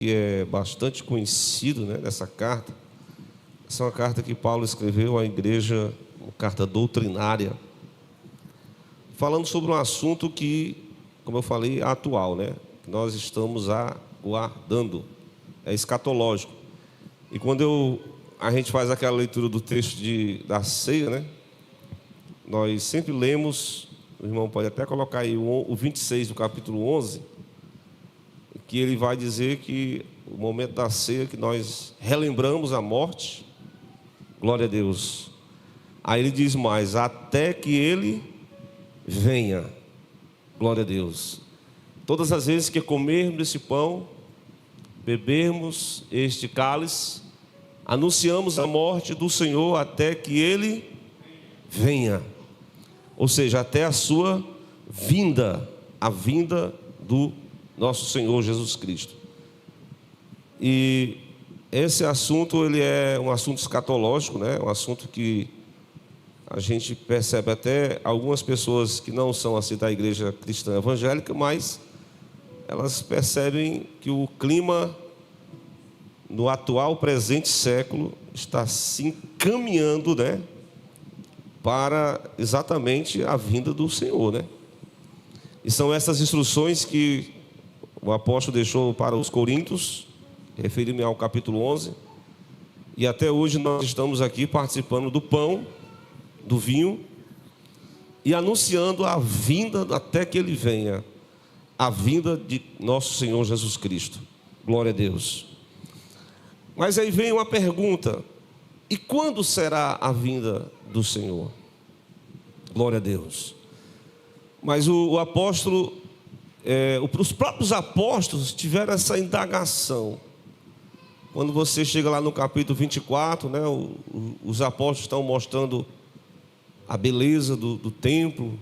que é bastante conhecido, né, dessa carta. Essa é uma carta que Paulo escreveu à igreja, uma carta doutrinária, falando sobre um assunto que, como eu falei, é atual, né? Que nós estamos aguardando, é escatológico. E quando a gente faz aquela leitura do texto da ceia, né? Nós sempre lemos, o irmão pode até colocar aí o 26 do capítulo 11, que ele vai dizer que o momento da ceia, que nós relembramos a morte, glória a Deus. Aí ele diz mais, até que ele venha, glória a Deus. Todas as vezes que comermos esse pão, bebermos este cálice, anunciamos a morte do Senhor até que ele venha, ou seja, até a sua vinda, a vinda do nosso Senhor Jesus Cristo. E esse assunto, ele é um assunto escatológico, né? Um assunto que a gente percebe até algumas pessoas que não são assim da igreja cristã evangélica, mas elas percebem que o clima no atual presente século está se encaminhando, né, para exatamente a vinda do Senhor, né? E são essas instruções que o apóstolo deixou para os coríntios, referi-me ao capítulo 11, e até hoje nós estamos aqui participando do pão, do vinho, e anunciando a vinda até que ele venha, a vinda de nosso Senhor Jesus Cristo. Glória a Deus. Mas aí vem uma pergunta: e quando será a vinda do Senhor? Glória a Deus. Mas o apóstolo, os próprios apóstolos tiveram essa indagação. Quando você chega lá no capítulo 24, né, os apóstolos estão mostrando a beleza do templo,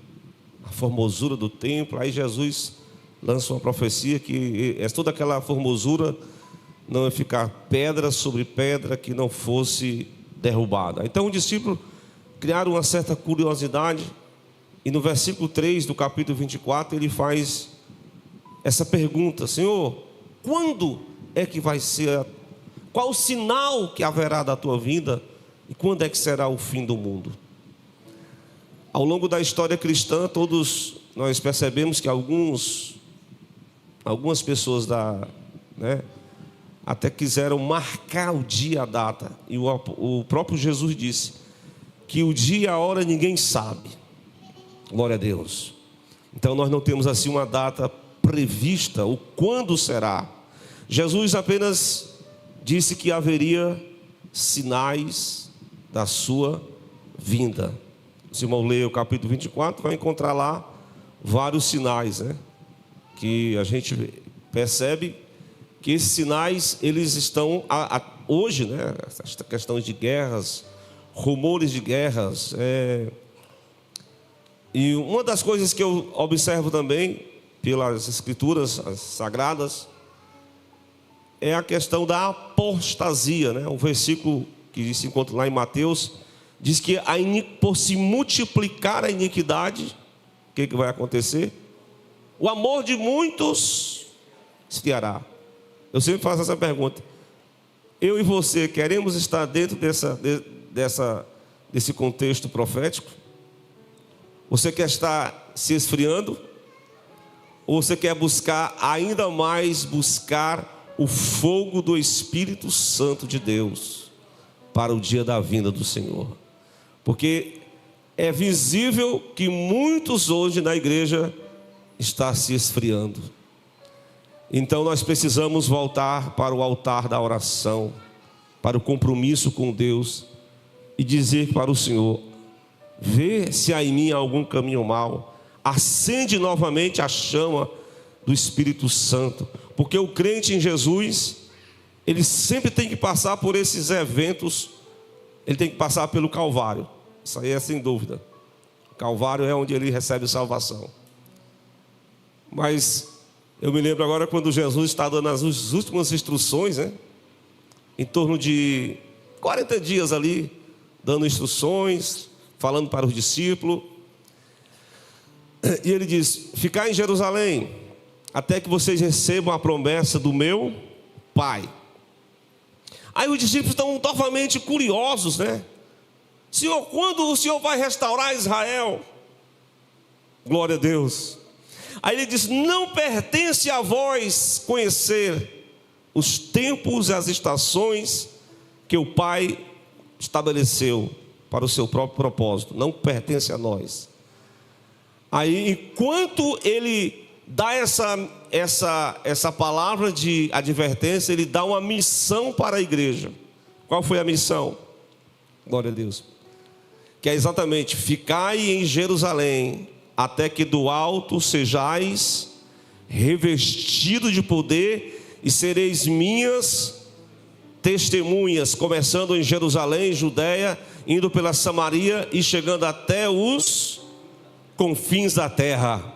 a formosura do templo. Aí Jesus lança uma profecia que toda aquela formosura não ia ficar pedra sobre pedra que não fosse derrubada. Então os discípulos criaram uma certa curiosidade, e no versículo 3 do capítulo 24 ele faz essa pergunta: Senhor, quando é que vai ser, qual o sinal que haverá da tua vinda, e quando é que será o fim do mundo? Ao longo da história cristã, todos nós percebemos que algumas pessoas até quiseram marcar o dia, a data, e o próprio Jesus disse que o dia e a hora ninguém sabe. Glória a Deus. Então nós não temos assim uma data prevista, o quando será. Jesus apenas disse que haveria sinais da sua vinda. Se o irmão ler o capítulo 24, vai encontrar lá vários sinais, né? Que a gente percebe que esses sinais, eles estão hoje, né? Essas questões de guerras, rumores de guerras. E uma das coisas que eu observo também pelas escrituras sagradas é a questão da apostasia, né? Um versículo que se encontra lá em Mateus diz que por se multiplicar a iniquidade, o que vai acontecer? O amor de muitos esfriará. Eu sempre faço essa pergunta: eu e você queremos estar dentro desse contexto profético? Você quer estar se esfriando? Ou você quer buscar ainda mais, buscar o fogo do Espírito Santo de Deus para o dia da vinda do Senhor? Porque é visível que muitos hoje na igreja estão se esfriando. Então nós precisamos voltar para o altar da oração, para o compromisso com Deus, e dizer para o Senhor: vê se há em mim algum caminho mau, acende novamente a chama do Espírito Santo, porque o crente em Jesus, ele sempre tem que passar por esses eventos, ele tem que passar pelo Calvário. Isso aí é sem dúvida. O Calvário é onde ele recebe salvação. Mas eu me lembro agora quando Jesus está dando as últimas instruções, né? Em torno de 40 dias ali, dando instruções, falando para os discípulos. E ele diz: ficai em Jerusalém, até que vocês recebam a promessa do meu Pai. Aí os discípulos estão novamente curiosos, né? Senhor, quando o Senhor vai restaurar Israel? Glória a Deus. Aí ele diz: não pertence a vós conhecer os tempos e as estações que o Pai estabeleceu para o seu próprio propósito. Não pertence a nós. Aí, enquanto ele dá essa palavra de advertência, ele dá uma missão para a igreja. Qual foi a missão? Glória a Deus. Que é exatamente: ficai em Jerusalém, até que do alto sejais revestidos de poder, e sereis minhas testemunhas, começando em Jerusalém, Judeia, indo pela Samaria e chegando até os confins da terra.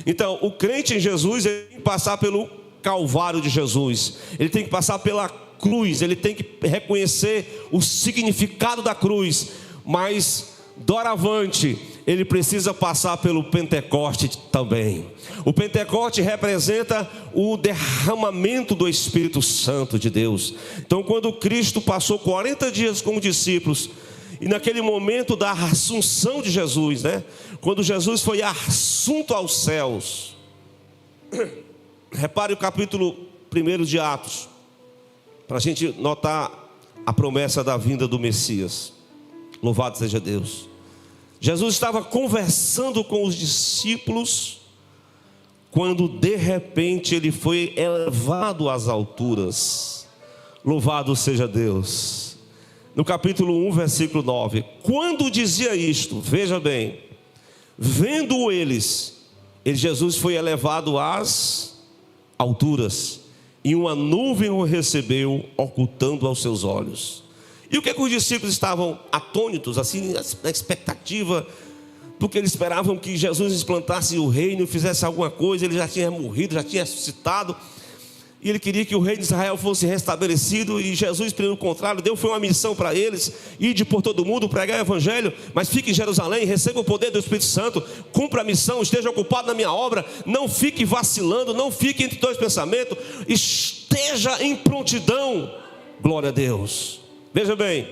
Então, o crente em Jesus, ele tem que passar pelo Calvário de Jesus, ele tem que passar pela cruz, ele tem que reconhecer o significado da cruz, mas doravante ele precisa passar pelo Pentecoste também. O Pentecoste representa o derramamento do Espírito Santo de Deus. Então, quando Cristo passou 40 dias com os discípulos, e naquele momento da assunção de Jesus, né? Quando Jesus foi assunto aos céus, repare o capítulo 1 de Atos, para a gente notar a promessa da vinda do Messias. Louvado seja Deus. Jesus estava conversando com os discípulos, quando de repente ele foi elevado às alturas. Louvado seja Deus. No capítulo 1, versículo 9: quando dizia isto, veja bem, vendo eles, Jesus foi elevado às alturas, e uma nuvem o recebeu, ocultando aos seus olhos. E o que os discípulos estavam atônitos, assim, na expectativa, porque eles esperavam que Jesus implantasse o reino, fizesse alguma coisa. Ele já tinha morrido, já tinha ressuscitado, e ele queria que o reino de Israel fosse restabelecido. E Jesus, pelo contrário, Deus foi uma missão para eles: ide por todo mundo, pregar o evangelho, mas fique em Jerusalém, receba o poder do Espírito Santo, cumpra a missão, esteja ocupado na minha obra, não fique vacilando, não fique entre dois pensamentos, esteja em prontidão. Glória a Deus. Veja bem,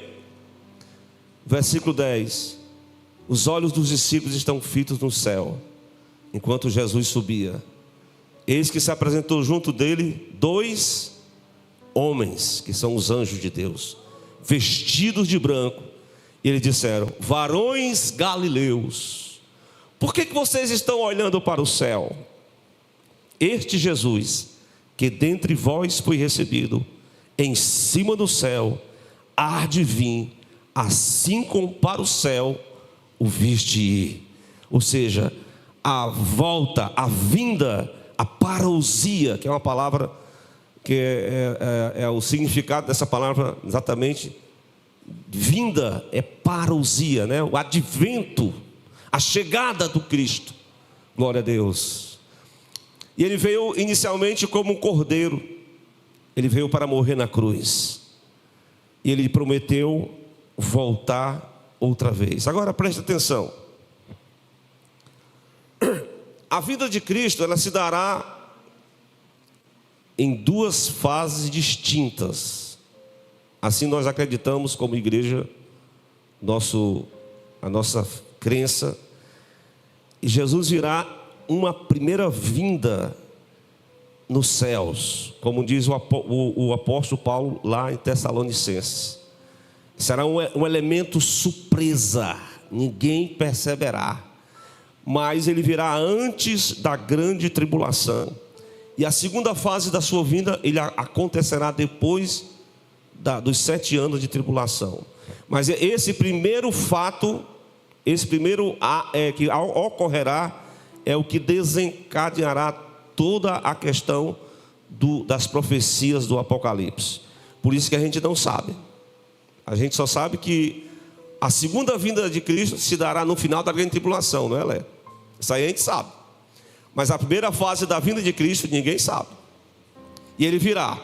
versículo 10: os olhos dos discípulos estão fitos no céu, enquanto Jesus subia. Eis que se apresentou junto dele 2 homens, que são os anjos de Deus, vestidos de branco. E eles disseram: varões galileus, por que vocês estão olhando para o céu? Este Jesus, que dentre vós foi recebido em cima do céu, há de vir, assim como para o céu o viste ir. Ou seja, a volta, a vinda, a parousia, que é uma palavra que é o significado dessa palavra exatamente. Vinda é parousia, né? O advento, a chegada do Cristo. Glória a Deus. E ele veio inicialmente como um cordeiro, ele veio para morrer na cruz, e ele prometeu voltar outra vez. Agora preste atenção. A vida de Cristo, ela se dará em 2 fases distintas. Assim nós acreditamos como igreja, a nossa crença. E Jesus virá uma primeira vinda nos céus, como diz o apóstolo Paulo lá em Tessalonicenses. Será um elemento surpresa, ninguém perceberá, mas ele virá antes da grande tribulação. E a segunda fase da sua vinda, ele acontecerá depois dos 7 anos de tribulação. Mas esse primeiro fato, que ocorrerá, é o que desencadeará toda a questão das profecias do Apocalipse. Por isso que a gente não sabe. A gente só sabe que a segunda vinda de Cristo se dará no final da grande tribulação, não é, Lé? Isso aí a gente sabe. Mas a primeira fase da vinda de Cristo ninguém sabe. E ele virá.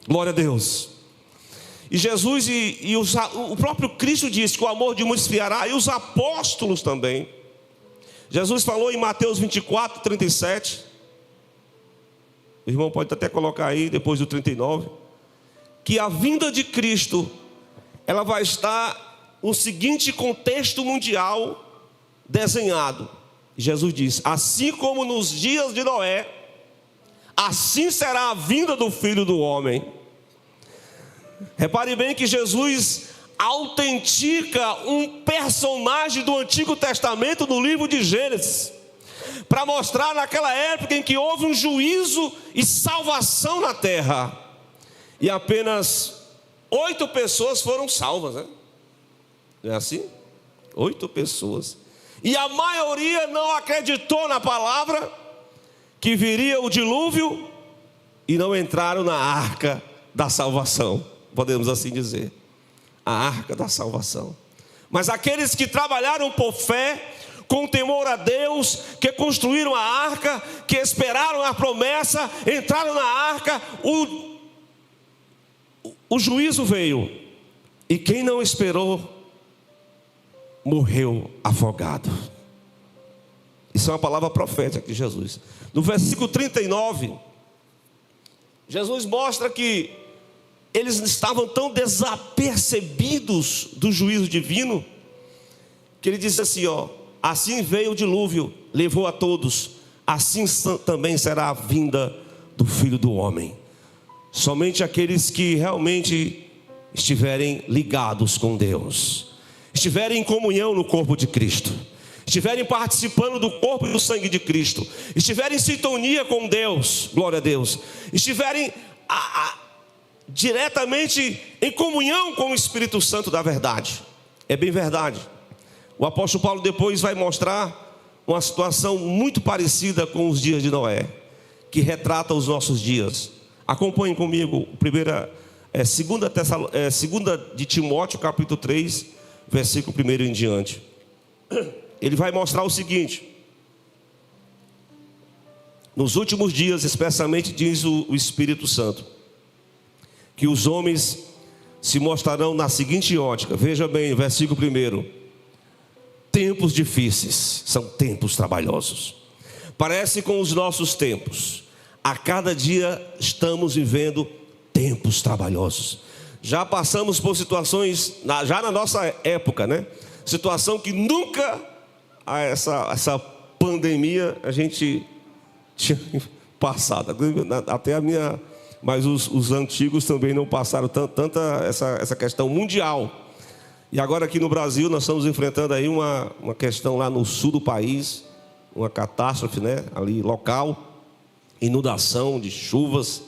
Glória a Deus. E Jesus o próprio Cristo disse que o amor de muitos esfriará, e os apóstolos também. Jesus falou em Mateus 24, 37. o irmão pode até colocar aí, depois do 39, que a vinda de Cristo, ela vai estar no seguinte contexto mundial desenhado. Jesus diz: assim como nos dias de Noé, assim será a vinda do Filho do Homem. Repare bem que Jesus autentica um personagem do Antigo Testamento no livro de Gênesis, para mostrar naquela época em que houve um juízo e salvação na terra, e apenas 8 pessoas foram salvas, né? Não é assim? 8 pessoas. E a maioria não acreditou na palavra que viria o dilúvio e não entraram na arca da salvação, podemos assim dizer, a arca da salvação. Mas aqueles que trabalharam por fé, com temor a Deus, que construíram a arca, que esperaram a promessa, entraram na arca, o juízo veio, e quem não esperou morreu afogado. Isso é uma palavra profética de Jesus. No versículo 39, Jesus mostra que eles estavam tão desapercebidos do juízo divino, que ele diz assim, assim veio o dilúvio, levou a todos, assim também será a vinda do Filho do Homem. Somente aqueles que realmente estiverem ligados com Deus, estiverem em comunhão no corpo de Cristo, estiverem participando do corpo e do sangue de Cristo, estiverem em sintonia com Deus, glória a Deus, estiverem diretamente em comunhão com o Espírito Santo da verdade. É bem verdade. O apóstolo Paulo depois vai mostrar uma situação muito parecida com os dias de Noé, que retrata os nossos dias. Acompanhem comigo, segunda de Timóteo, capítulo 3, versículo 1 em diante. Ele vai mostrar o seguinte: nos últimos dias, especialmente, diz o Espírito Santo, que os homens se mostrarão na seguinte ótica. Veja bem, versículo 1: tempos difíceis, são tempos trabalhosos. Parece com os nossos tempos. A cada dia estamos vivendo tempos trabalhosos. Já passamos por situações, já na nossa época, né? Situação que nunca essa pandemia a gente tinha passado. Até a minha, mas os antigos também não passaram tanta essa questão mundial. E agora aqui no Brasil nós estamos enfrentando aí uma questão lá no sul do país, uma catástrofe, né? Ali local, inundação de chuvas,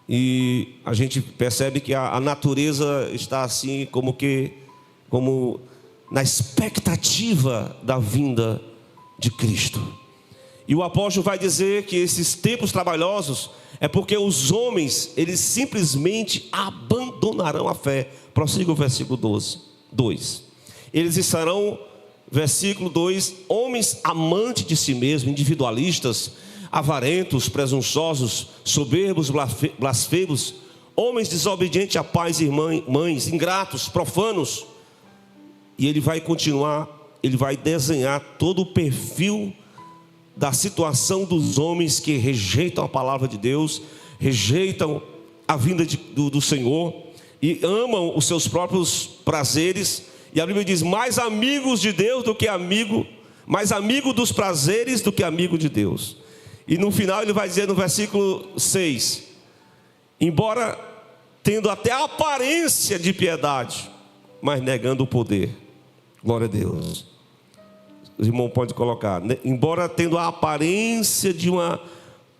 e a gente percebe que a natureza está assim como na expectativa da vinda de Cristo. E o apóstolo vai dizer que esses tempos trabalhosos é porque os homens, eles simplesmente abandonarão a fé. Prossiga o versículo 2. Eles estarão, versículo 2, homens amantes de si mesmos, individualistas, avarentos, presunçosos, soberbos, blasfemos, homens desobedientes a pais e mães, ingratos, profanos. E ele vai continuar, ele vai desenhar todo o perfil da situação dos homens que rejeitam a palavra de Deus, rejeitam a vinda do Senhor e amam os seus próprios prazeres. E a Bíblia diz: mais amigos de Deus do que mais amigo dos prazeres do que amigo de Deus. E no final ele vai dizer no versículo 6: embora tendo até a aparência de piedade, mas negando o poder. Glória a Deus. O irmão pode colocar, embora tendo a aparência de uma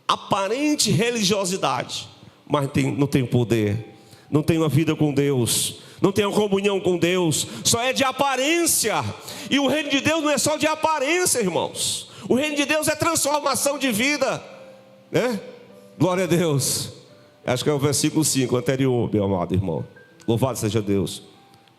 aparente religiosidade, mas não tem poder, não tem uma vida com Deus, não tem uma comunhão com Deus, só é de aparência. E o reino de Deus não é só de aparência, irmãos. O reino de Deus é transformação de vida, né? Glória a Deus. Acho que é o versículo 5 anterior, meu amado irmão. Louvado seja Deus.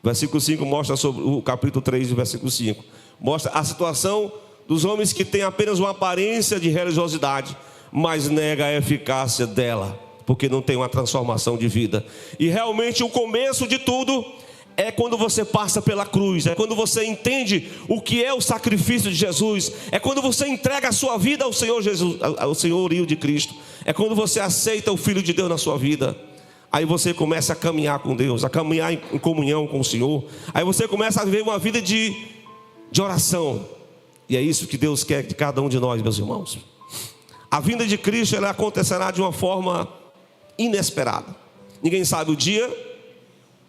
Versículo 5 mostra sobre o capítulo 3, versículo 5. Mostra a situação dos homens que têm apenas uma aparência de religiosidade, mas nega a eficácia dela, porque não tem uma transformação de vida. E realmente o começo de tudo é quando você passa pela cruz, é quando você entende o que é o sacrifício de Jesus, é quando você entrega a sua vida ao Senhor Jesus, ao senhorio de Cristo. É quando você aceita o Filho de Deus na sua vida. Aí você começa a caminhar com Deus, a caminhar em comunhão com o Senhor. Aí você começa a viver uma vida de oração. E é isso que Deus quer de cada um de nós, meus irmãos. A vinda de Cristo, ela acontecerá de uma forma inesperada. Ninguém sabe o dia,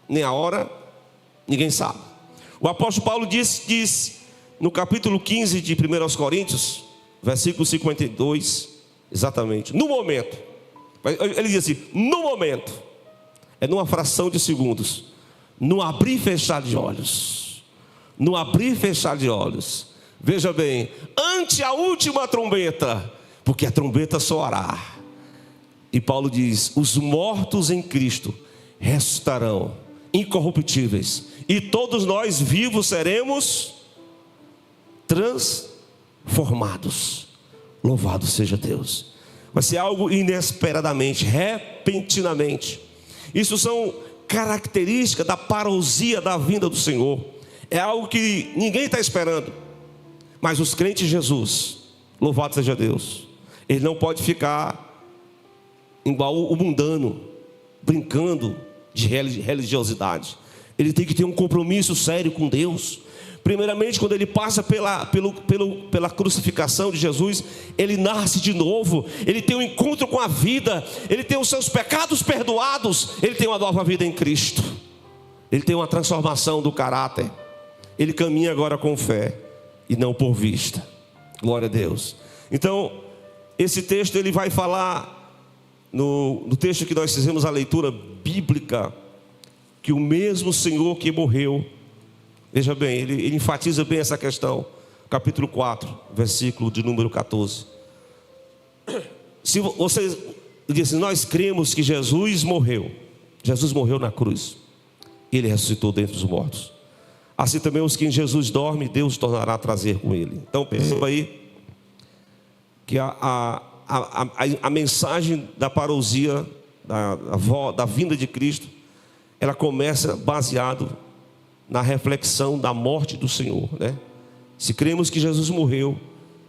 nem a hora, ninguém sabe. O apóstolo Paulo diz no capítulo 15 de 1 Coríntios, versículo 52, exatamente, no momento. Ele diz assim, no momento, é numa fração de segundos, no abrir e fechar de olhos, no abrir e fechar de olhos. Veja bem, ante a última trombeta, porque a trombeta soará. E Paulo diz, os mortos em Cristo ressuscitarão, incorruptíveis, e todos nós vivos seremos transformados. Louvado seja Deus. Vai ser algo inesperadamente, repentinamente. Isso são características da parousia da vinda do Senhor. É algo que ninguém está esperando. Mas os crentes de Jesus, louvado seja Deus, ele não pode ficar igual o mundano, brincando de religiosidade. Ele tem que ter um compromisso sério com Deus. Primeiramente, quando ele passa pela crucificação de Jesus, ele nasce de novo, ele tem um encontro com a vida, ele tem os seus pecados perdoados, ele tem uma nova vida em Cristo, ele tem uma transformação do caráter, ele caminha agora com fé e não por vista. Glória a Deus. Então, esse texto ele vai falar, no texto que nós fizemos a leitura bíblica, que o mesmo Senhor que morreu, veja bem, ele enfatiza bem essa questão, capítulo 4, versículo de número 14. Se vocês dizem, nós cremos que Jesus morreu na cruz, ele ressuscitou dentre os mortos. Assim também os que em Jesus dormem, Deus tornará a trazer com ele. Então perceba aí que a mensagem da parousia, da vinda de Cristo, ela começa baseado na reflexão da morte do Senhor, né? Se cremos que Jesus morreu,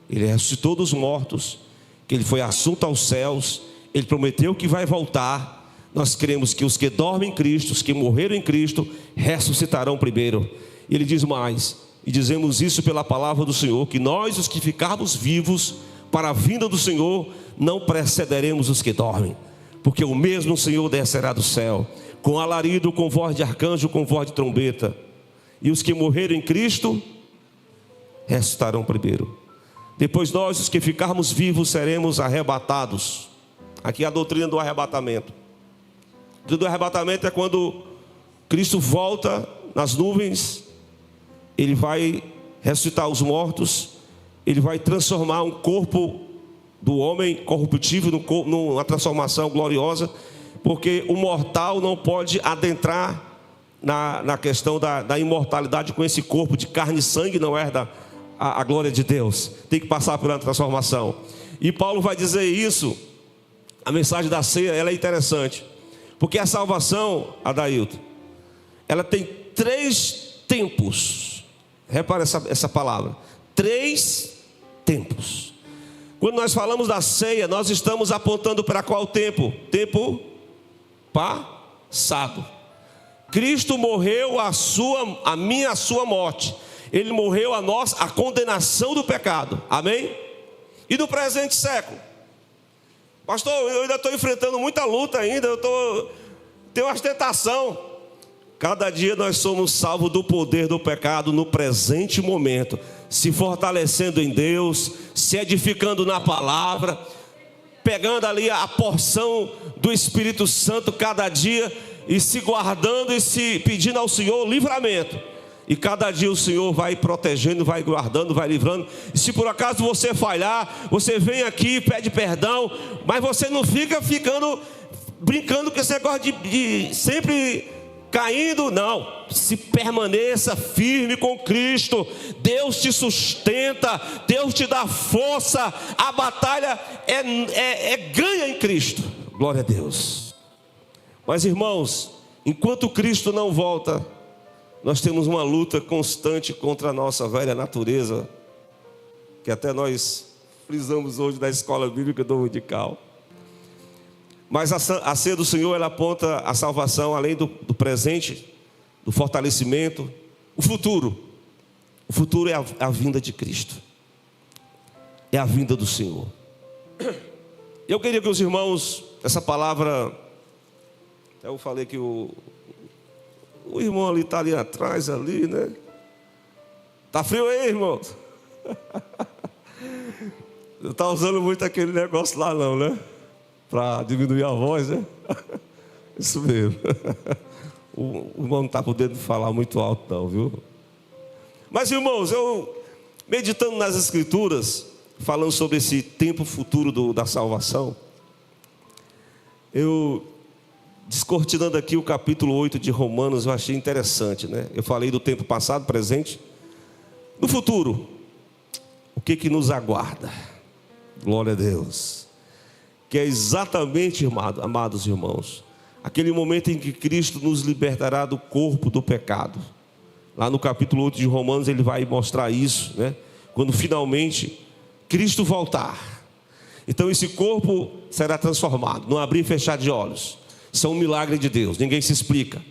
ele ressuscitou dos mortos, que ele foi assunto aos céus, ele prometeu que vai voltar. Nós cremos que os que dormem em Cristo, os que morreram em Cristo, ressuscitarão primeiro. E ele diz mais, e dizemos isso pela palavra do Senhor, que nós, os que ficarmos vivos para a vinda do Senhor, não precederemos os que dormem, porque o mesmo Senhor descerá do céu, com alarido, com voz de arcanjo, com voz de trombeta, e os que morreram em Cristo ressuscitarão primeiro. Depois nós, os que ficarmos vivos, seremos arrebatados. Aqui é a doutrina do arrebatamento. A doutrina do arrebatamento é quando Cristo volta nas nuvens, ele vai ressuscitar os mortos, ele vai transformar um corpo do homem corruptível numa transformação gloriosa, porque o mortal não pode adentrar na questão da imortalidade com esse corpo de carne e sangue, não herda a glória de Deus, tem que passar pela transformação. E Paulo vai dizer isso. A mensagem da ceia, ela é interessante, porque a salvação, Adailton, ela tem 3 tempos. Repara essa palavra, 3 tempos. Quando nós falamos da ceia, nós estamos apontando para qual tempo? Tempo passado. Cristo morreu a sua morte. Ele morreu a condenação do pecado. Amém? E no presente século, pastor, eu ainda estou enfrentando muita luta ainda. Tenho uma tentação. Cada dia nós somos salvos do poder do pecado no presente momento, se fortalecendo em Deus, se edificando na palavra, pegando ali a porção do Espírito Santo cada dia, e se guardando e se pedindo ao Senhor livramento. E cada dia o Senhor vai protegendo, vai guardando, vai livrando. E se por acaso você falhar, você vem aqui, pede perdão, mas você não fica brincando com esse negócio de sempre caindo, não. Se permaneça firme com Cristo. Deus te sustenta, Deus te dá força. A batalha é ganha em Cristo. Glória a Deus. Mas irmãos, enquanto Cristo não volta, nós temos uma luta constante contra a nossa velha natureza, que até nós frisamos hoje na escola bíblica dominical. Mas a ceia do Senhor, ela aponta a salvação, além do presente, do fortalecimento, o futuro. O futuro é a vinda de Cristo, é a vinda do Senhor. Eu queria que os irmãos, essa palavra, eu falei que o irmão ali está ali atrás, ali, né? Tá frio aí, irmão? Não está usando muito aquele negócio lá não, né? Para diminuir a voz, né? Isso mesmo. O irmão não está podendo falar muito alto não, viu? Mas, irmãos, eu meditando nas Escrituras, falando sobre esse tempo futuro da salvação, eu descortinando aqui o capítulo 8 de Romanos, eu achei interessante, né? Eu falei do tempo passado, presente. No futuro, o que nos aguarda? Glória a Deus. Que é exatamente, amados irmãos, aquele momento em que Cristo nos libertará do corpo do pecado. Lá no capítulo 8 de Romanos ele vai mostrar isso, né? Quando finalmente Cristo voltar. Então esse corpo será transformado, no abrir e fechar de olhos. Isso é um milagre de Deus, ninguém se explica.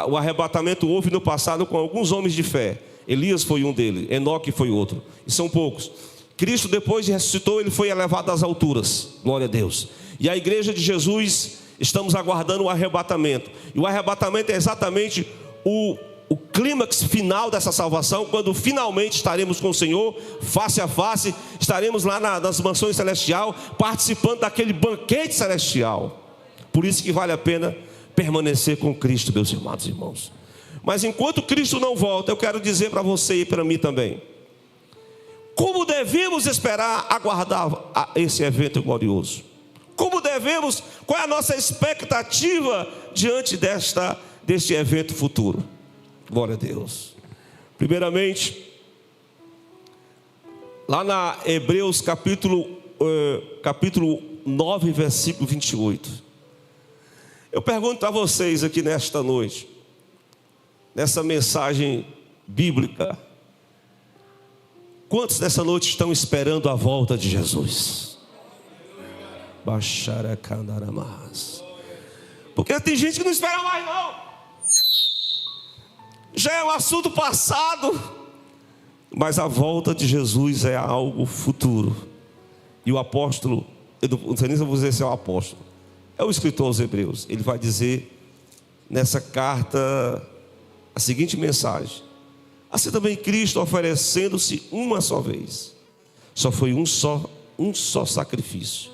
O arrebatamento houve no passado com alguns homens de fé. Elias foi um deles, Enoque foi outro, e são poucos. Cristo, depois de ressuscitou, ele foi elevado às alturas, glória a Deus. E a igreja de Jesus, estamos aguardando o arrebatamento. E o arrebatamento é exatamente o clímax final dessa salvação, quando finalmente estaremos com o Senhor, face a face, estaremos lá nas mansões celestiais, participando daquele banquete celestial. Por isso que vale a pena permanecer com Cristo, meus amados irmãos. Mas enquanto Cristo não volta, eu quero dizer para você e para mim também, como devemos esperar aguardar esse evento glorioso? Como devemos, qual é a nossa expectativa diante deste evento futuro? Glória a Deus. Primeiramente, lá na Hebreus capítulo 9, versículo 28. Eu pergunto a vocês aqui nesta noite, nessa mensagem bíblica, quantos nessa noite estão esperando a volta de Jesus? Porque tem gente que não espera mais não. Já é um assunto passado. Mas a volta de Jesus é algo futuro. E o apóstolo, eu não sei nem se eu vou dizer se é o apóstolo, é o escritor aos Hebreus. Ele vai dizer nessa carta a seguinte mensagem: assim também Cristo, oferecendo-se uma só vez, só foi um só sacrifício,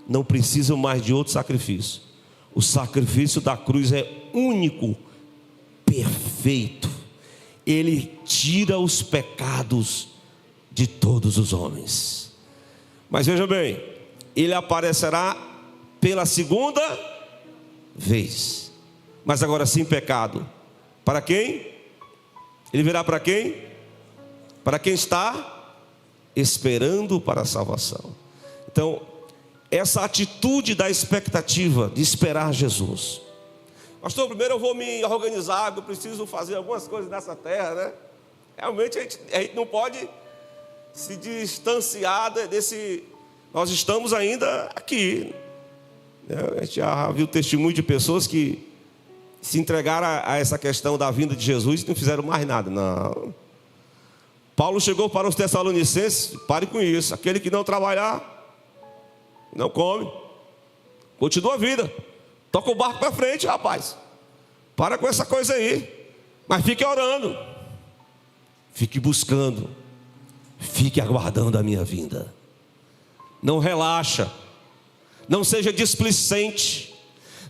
não precisam mais de outro sacrifício. O sacrifício da cruz é único, perfeito. Ele tira os pecados de todos os homens. Mas veja bem, ele aparecerá pela segunda vez, mas agora sem pecado. Para quem? Ele virá para quem? Para quem está esperando para a salvação. Então, essa atitude da expectativa de esperar Jesus. Pastor, primeiro eu vou me organizar, eu preciso fazer algumas coisas nessa terra, né? Realmente a gente não pode se distanciar desse. Nós estamos ainda aqui, né? A gente já viu testemunho de pessoas que se entregaram a essa questão da vinda de Jesus e não fizeram mais nada. Não. Paulo chegou para os Tessalonicenses: pare com isso, aquele que não trabalhar, não come, continua a vida, toca o barco para frente, rapaz, para com essa coisa aí, mas fique orando, fique buscando, fique aguardando a minha vinda, não relaxa, não seja displicente,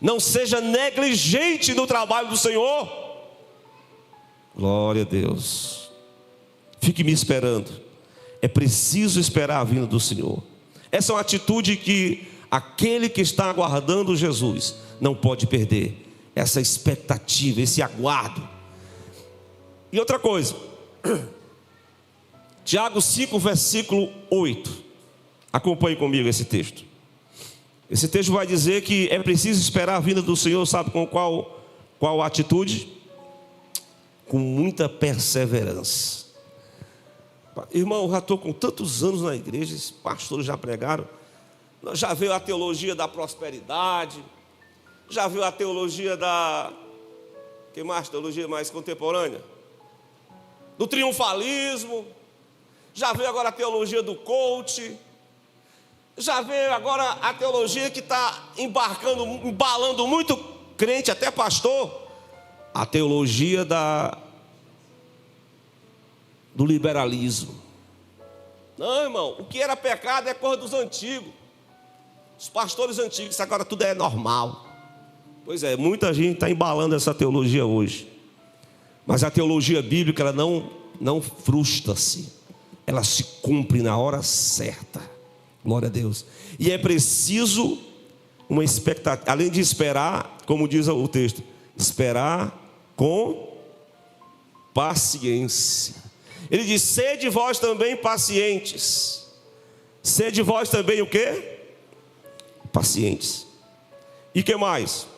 não seja negligente no trabalho do Senhor. Glória a Deus. Fique me esperando. É preciso esperar a vinda do Senhor. Essa é uma atitude que aquele que está aguardando Jesus não pode perder. Essa expectativa, esse aguardo. E outra coisa, Tiago 5, versículo 8. Acompanhe comigo esse texto. Esse texto vai dizer que é preciso esperar a vinda do Senhor, sabe com qual atitude? Com muita perseverança. Irmão, eu já estou com tantos anos na igreja, esses pastores já pregaram. Já veio a teologia da prosperidade, já viu a teologia da... que mais? Teologia mais contemporânea? Do triunfalismo. Já veio agora a teologia do coach. Já veio agora a teologia que está embalando muito crente, até pastor. A teologia do liberalismo. Não, irmão, o que era pecado é coisa dos antigos. Os pastores antigos, isso agora tudo é normal. Pois é, muita gente está embalando essa teologia hoje. Mas a teologia bíblica, ela não frustra-se. Ela se cumpre na hora certa. Glória a Deus. E é preciso uma expectativa, além de esperar, como diz o texto, esperar com paciência. Ele diz: sede vós também pacientes. Sede vós também o quê? Pacientes. E que mais?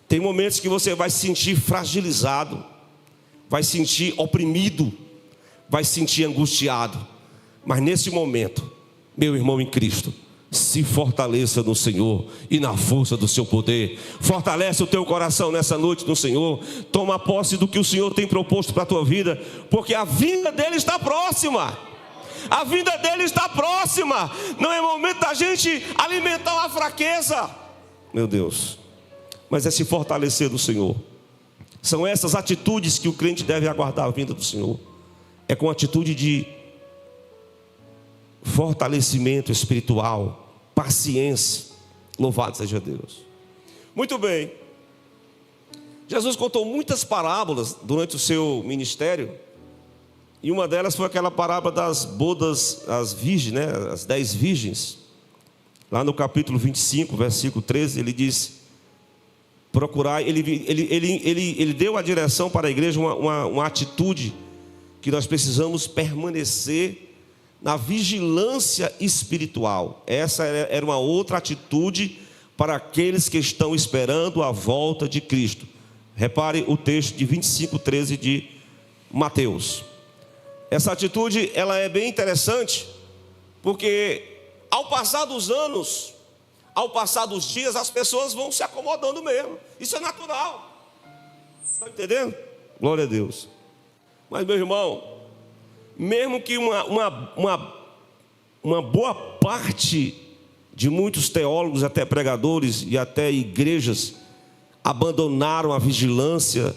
Tem momentos que você vai se sentir fragilizado, vai se sentir oprimido, vai se sentir angustiado. Mas nesse momento, meu irmão em Cristo, se fortaleça no Senhor e na força do seu poder. Fortalece o teu coração nessa noite no Senhor. Toma posse do que o Senhor tem proposto para a tua vida, porque a vinda dele está próxima. A vinda dele está próxima. Não é momento da gente alimentar uma fraqueza, meu Deus, mas é se fortalecer do Senhor. São essas atitudes que o crente deve aguardar a vinda do Senhor. É com atitude de fortalecimento espiritual, paciência. Louvado seja Deus. Muito bem. Jesus contou muitas parábolas durante o seu ministério. E uma delas foi aquela parábola das bodas, as virgens, né? As 10 virgens. Lá no capítulo 25, versículo 13, ele diz: procurar, ele deu a direção para a igreja, uma atitude que nós precisamos permanecer na vigilância espiritual. Essa era uma outra atitude para aqueles que estão esperando a volta de Cristo. Repare o texto de 25:13 de Mateus. Essa atitude, ela é bem interessante, porque ao passar dos anos, ao passar dos dias, as pessoas vão se acomodando mesmo. Isso é natural. Está entendendo? Glória a Deus. Mas, meu irmão, mesmo que uma boa parte de muitos teólogos, até pregadores e até igrejas, abandonaram a vigilância,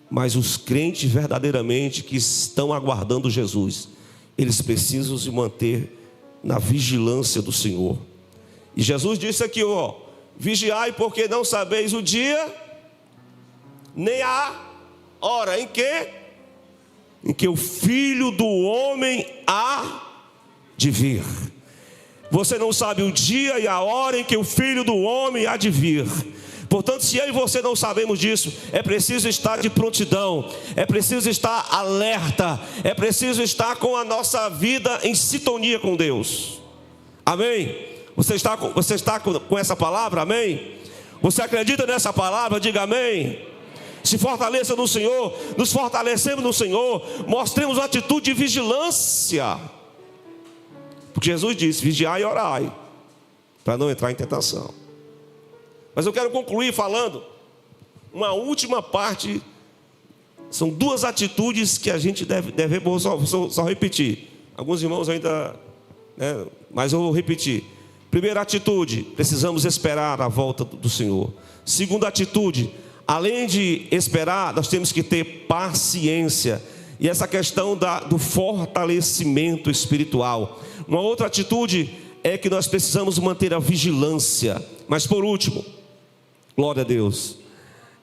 mas os crentes verdadeiramente que estão aguardando Jesus, eles precisam se manter na vigilância do Senhor. E Jesus disse aqui, ó: vigiai, porque não sabeis o dia, nem a hora em que o Filho do Homem há de vir. Você não sabe o dia e a hora em que o Filho do Homem há de vir. Portanto, se eu e você não sabemos disso, é preciso estar de prontidão, é preciso estar alerta, é preciso estar com a nossa vida em sintonia com Deus. Amém? Você está com essa palavra? Amém? Você acredita nessa palavra? Diga amém. Se fortaleça no Senhor, nos fortalecemos no Senhor, mostremos uma atitude de vigilância, porque Jesus disse: vigiai e orai, para não entrar em tentação. Mas eu quero concluir falando uma última parte. São 2 atitudes que a gente deve vou só repetir. Alguns irmãos ainda, né, mas eu vou repetir. Primeira atitude: precisamos esperar a volta do Senhor. Segunda atitude: além de esperar, nós temos que ter paciência. E essa questão do fortalecimento espiritual. Uma outra atitude é que nós precisamos manter a vigilância. Mas por último, glória a Deus,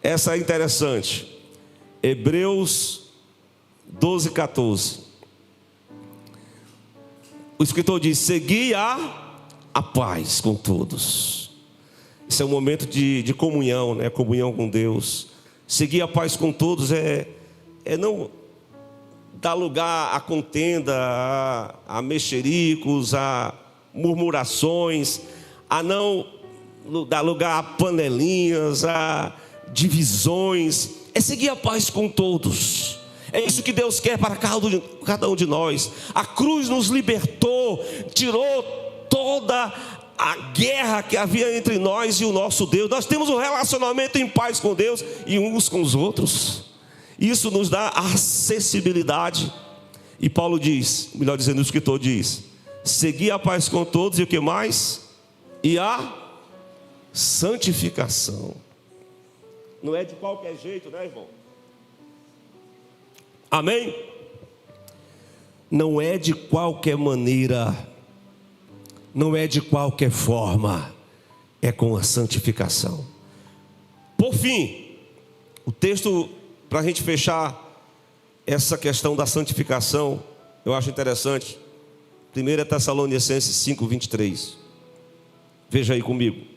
essa é interessante. Hebreus 12:14. O escritor diz: segui a paz com todos. Esse é um momento de comunhão, né? Comunhão com Deus. Seguir a paz com todos é não dar lugar a contenda, a mexericos, a murmurações, a não dar lugar a panelinhas, a divisões. É seguir a paz com todos. É isso que Deus quer para cada um de nós. A cruz nos libertou, tirou toda a guerra que havia entre nós e o nosso Deus. Nós temos um relacionamento em paz com Deus e uns com os outros. Isso nos dá acessibilidade. E Paulo diz, melhor dizendo, o escritor diz: segui a paz com todos e o que mais? E a santificação. Não é de qualquer jeito, né, irmão? Amém? Não é de qualquer maneira, não é de qualquer forma, é com a santificação. Por fim, o texto, para a gente fechar essa questão da santificação, eu acho interessante. 1 Tessalonicenses 5:23. Veja aí comigo.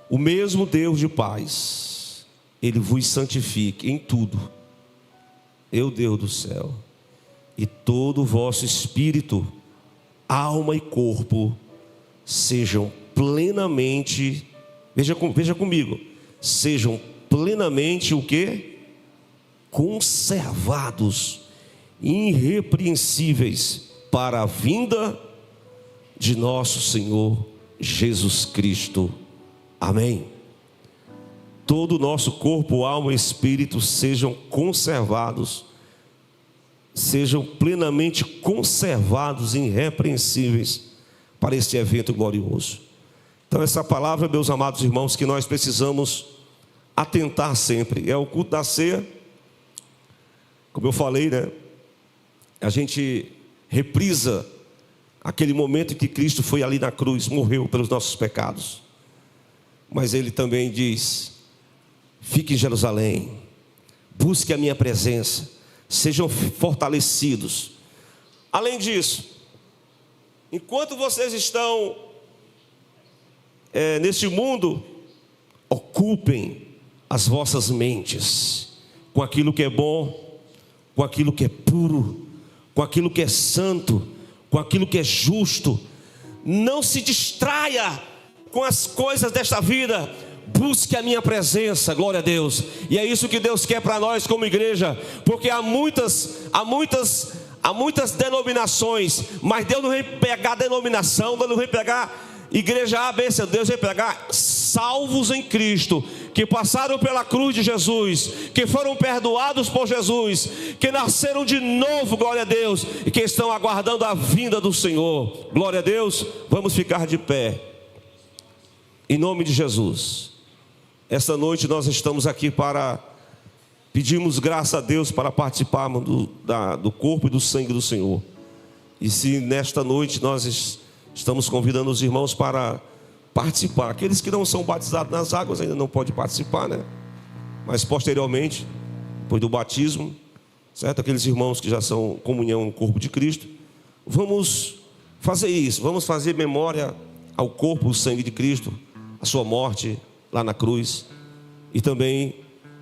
O mesmo Deus de paz, Ele vos santifique em tudo, eu Deus do céu, e todo o vosso espírito, alma e corpo sejam plenamente, veja comigo, sejam plenamente o quê? Conservados, irrepreensíveis para a vinda de nosso Senhor Jesus Cristo. Amém. Todo o nosso corpo, alma e espírito sejam conservados, sejam plenamente conservados, irrepreensíveis para este evento glorioso. Então essa palavra, meus amados irmãos, que nós precisamos atentar sempre. É o culto da ceia, como eu falei, né? A gente reprisa aquele momento em que Cristo foi ali na cruz, morreu pelos nossos pecados. Mas Ele também diz: fique em Jerusalém, busque a minha presença, sejam fortalecidos. Além disso, enquanto vocês estão neste mundo, ocupem as vossas mentes com aquilo que é bom, com aquilo que é puro, com aquilo que é santo, com aquilo que é justo. Não se distraia com as coisas desta vida. Busque a minha presença, glória a Deus. E é isso que Deus quer para nós como igreja, porque há muitas denominações, mas Deus não vem pegar denominação, Deus não vem pegar igreja A, B, C. Deus vem pegar salvos em Cristo, que passaram pela cruz de Jesus, que foram perdoados por Jesus, que nasceram de novo, glória a Deus, e que estão aguardando a vinda do Senhor. Glória a Deus. Vamos ficar de pé em nome de Jesus. Esta noite nós estamos aqui para pedirmos graça a Deus para participarmos do corpo e do sangue do Senhor. E se nesta noite nós estamos convidando os irmãos para participar, aqueles que não são batizados nas águas ainda não podem participar, né? Mas posteriormente, depois do batismo, certo? Aqueles irmãos que já são comunhão no corpo de Cristo, vamos fazer isso, vamos fazer memória ao corpo e o sangue de Cristo, a sua morte lá na cruz, e também